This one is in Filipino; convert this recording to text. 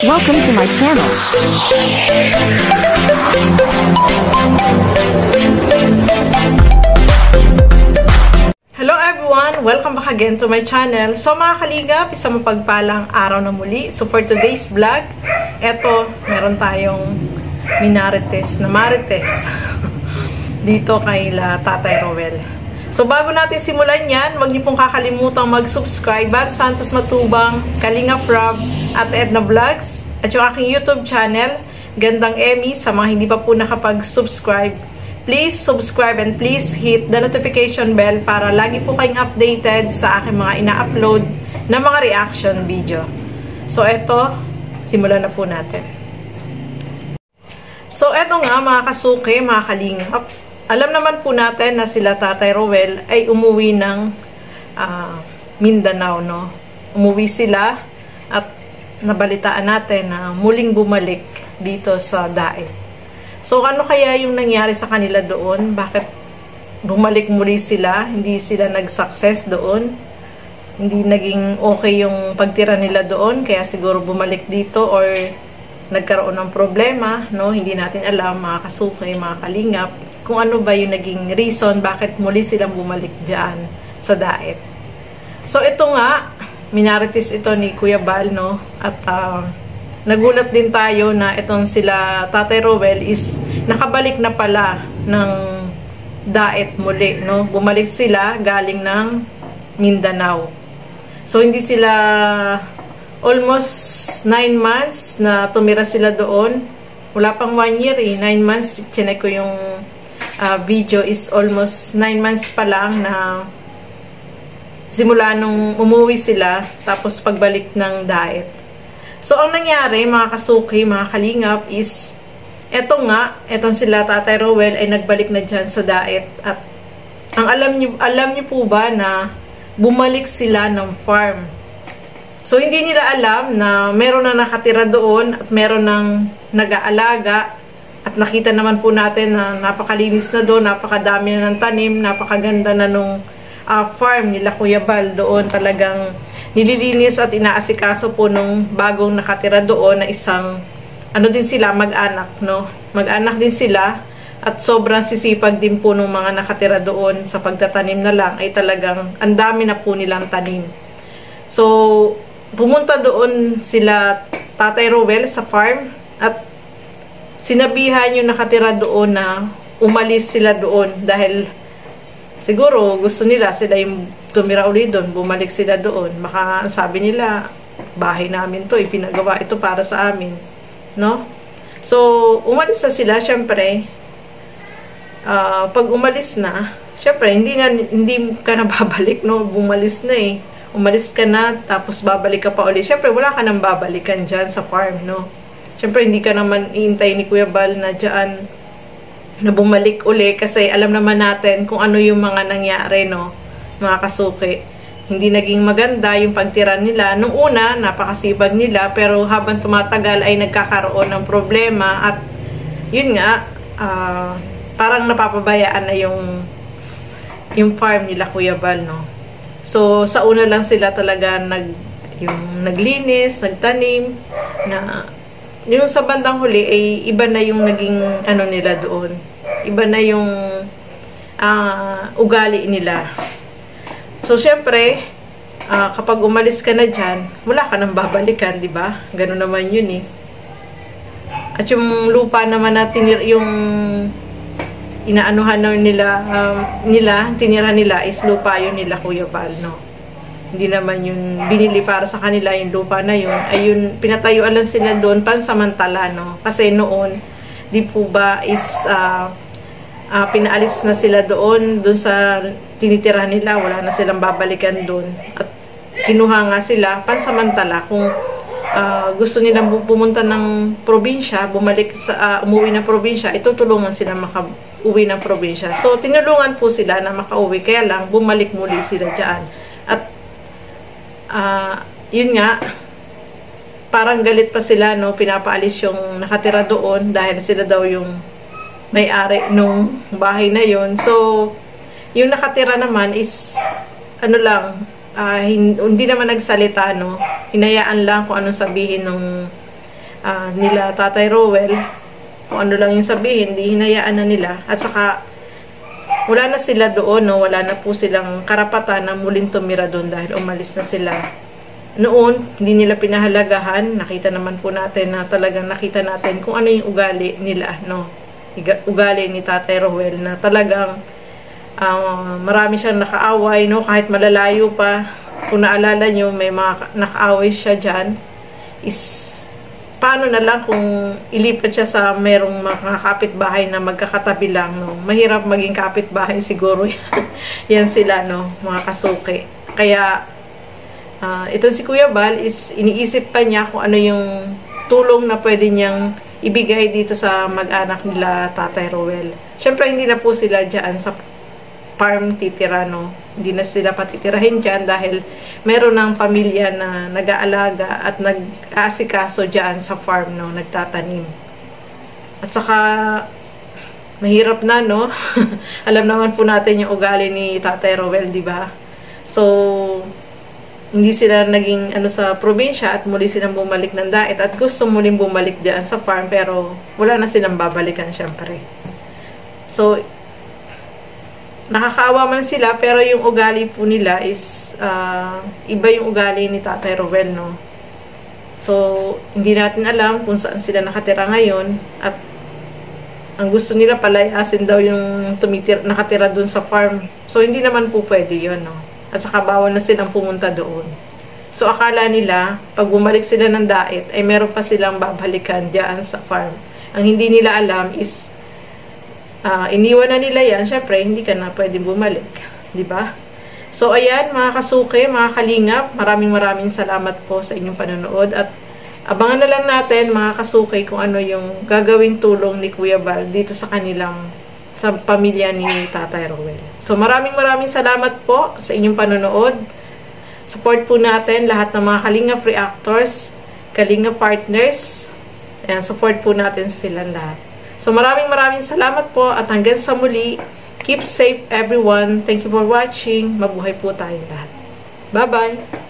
Welcome to my channel. Hello everyone! Welcome back again to my channel. So mga kaligap, isang mapagpalang araw na muli. So for today's vlog, eto, meron tayong minarites na marites dito kay Tatay Roel. So bago natin simulan yan, huwag niyo pong kakalimutang mag-subscribe. Bar Santos Matubang, Kalingap Rob, at Edna Vlogs, at yung aking YouTube channel, Gandang Emmy. Sa mga hindi pa po nakapag-subscribe, please subscribe and please hit the notification bell para lagi po kayong updated sa aking mga ina-upload na mga reaction video. So eto, simulan na po natin. So eto nga mga kasuke, mga kalingap, alam naman po natin na sila Tatay Roel ay umuwi ng Mindanao, no? Umuwi sila at nabalitaan natin na muling bumalik dito sa Daet. So, ano kaya yung nangyari sa kanila doon? Bakit bumalik muli sila? Hindi sila nag-success doon? Hindi naging okay yung pagtira nila doon? Kaya siguro bumalik dito or nagkaroon ng problema, no? Hindi natin alam, mga kasuke, mga kalingap, kung ano ba yung naging reason bakit muli silang bumalik dyan sa Daet. So, ito nga, minarites ito ni Kuya Bal, no? At nagulat din tayo na itong sila Tatay Roel is nakabalik na pala ng Daet muli, no? Bumalik sila galing ng Mindanao. So, hindi sila almost 9 months na tumira sila doon. Wala pang 1 year eh. 9 months, chinek ko yung video, is almost 9 months pa lang na simula nung umuwi sila, tapos pagbalik ng Daet. So, ang nangyari, mga kasuki, mga kalingap, is etong sila Tatay Roel ay nagbalik na dyan sa Daet. At ang alam niyo po ba na bumalik sila ng farm? So, hindi nila alam na meron na nakatira doon at meron ng nag-aalaga. At nakita naman po natin na napakalinis na doon, napakadami na ng tanim, napakaganda na nung farm nila Kuya Bal doon. Talagang nililinis at inaasikaso po nung bagong nakatira doon na isang, ano din sila, mag-anak, no? Mag-anak din sila at sobrang sisipag din po nung mga nakatira doon sa pagtatanim na lang, ay talagang ang dami na po nilang tanim. So, pumunta doon sila Tatay Roel sa farm at sinabihan yung nakatira doon na umalis sila doon dahil siguro gusto nila sila yung tumira ulit doon, bumalik sila doon. Baka sabi nila, bahay namin to, ipinagawa ito para sa amin, no? So, umalis na sila, syempre. Pag umalis na, syempre, hindi ka na babalik, no? Bumalis na eh. Umalis ka na, tapos babalik ka pa ulit. Syempre, wala ka nang babalikan dyan sa farm, no? Syempre, hindi ka naman iintay ni Kuya Bal na dyan na bumalik uli kasi alam naman natin kung ano yung mga nangyari, no? Mga kasuki. Hindi naging maganda yung pagtira nila. Nung una, napakasibag nila, pero habang tumatagal ay nagkakaroon ng problema at yun nga, parang napapabayaan na yung farm nila Kuya Bal, no? So, sa una lang sila talaga naglinis, nagtanim, na yung sa bandang huli ay iba na yung naging ano nila doon. Iba na yung ugali nila. So, syempre, kapag umalis ka na dyan, wala ka nang babalikan, di ba? Ganun naman yun eh. At yung lupa naman na yung inaanuhan tinira nila is lupa yun nila Kuya Bal, no? Hindi naman yung binili para sa kanila yung lupa na yun. Ayun, pinatayuan lang sila doon pansamantala, no? Kasi noon, di po ba is pinaalis na sila doon sa tinitira nila. Wala na silang babalikan doon. At kinuha nga sila pansamantala. Kung gusto nilang pumunta ng probinsya, umuwi ng probinsya, itutulungan sila makauwi ng probinsya. So, tinulungan po sila na makauwi. Kaya lang, bumalik muli sila dyan. At yun nga, parang galit pa sila, no? Pinapaalis yung nakatira doon dahil sila daw yung may-ari nung bahay na yun. So, yung nakatira naman is ano lang, hindi naman nagsalita, no? Hinayaan lang kung anong sabihin nila Tatay Rowell. Kung ano lang yung sabihin, hindi hinayaan na nila. At saka, wala na sila doon, no? Wala na po silang karapatan na muling tumira doon dahil umalis na sila. Noon, hindi nila pinahalagahan. Nakita naman po natin na talagang nakita natin kung ano yung ugali nila, no? Ugali ni Tatay Rowell na talagang marami siyang nakaaway, no? Kahit malalayo pa. Kung naalala nyo, may mga nakaaway siya dyan. Paano na lang kung ilipat siya sa merong mga kapitbahay na magkakatabi lang, no? Mahirap maging kapitbahay siguro. Yan sila, no? Mga kasuki. Kaya, itong si Kuya Bal is iniisip pa niya kung ano yung tulong na pwede niyang ibigay dito sa mag-anak nila Tatay Rowell. Siyempre, hindi na po sila dyan sa farm titira, no? Hindi na sila patitirahin dyan dahil meron ng pamilya na nag-aalaga at nag-aasikaso dyan sa farm, no? Nagtatanim. At saka, mahirap na, no? Alam naman po natin yung ugali ni Tatay Rowell, di ba? So, hindi sila naging sa probinsya at muli silang bumalik ng Dait at gusto muling bumalik diyan sa farm pero wala na silang babalikan syempre. So, nakakaawa man sila pero yung ugali po nila is iba yung ugali ni Tatay Rowell, no? So, hindi natin alam kung saan sila nakatira ngayon at ang gusto nila palayasin daw yung nakatira dun sa farm. So, hindi naman po pwede yun, no? At saka bawal na silang pumunta doon. So, akala nila, pag bumalik sila ng Dait, ay meron pa silang babalikan diyan sa farm. Ang hindi nila alam is, iniwan na nila yan, syempre, hindi ka na pwedeng bumalik. Diba? So, ayan, mga kasuke, mga kalingap, maraming salamat po sa inyong panonood. At abangan na lang natin, mga kasuke, kung ano yung gagawing tulong ni Kuya Bal dito sa pamilya ni Tatay Rowell. So, maraming salamat po sa inyong panonood. Support po natin lahat ng mga Kalingap reactors, Kalingap partners. Ayan, support po natin silang lahat. So, maraming salamat po at hanggang sa muli. Keep safe everyone. Thank you for watching. Mabuhay po tayong lahat. Bye-bye!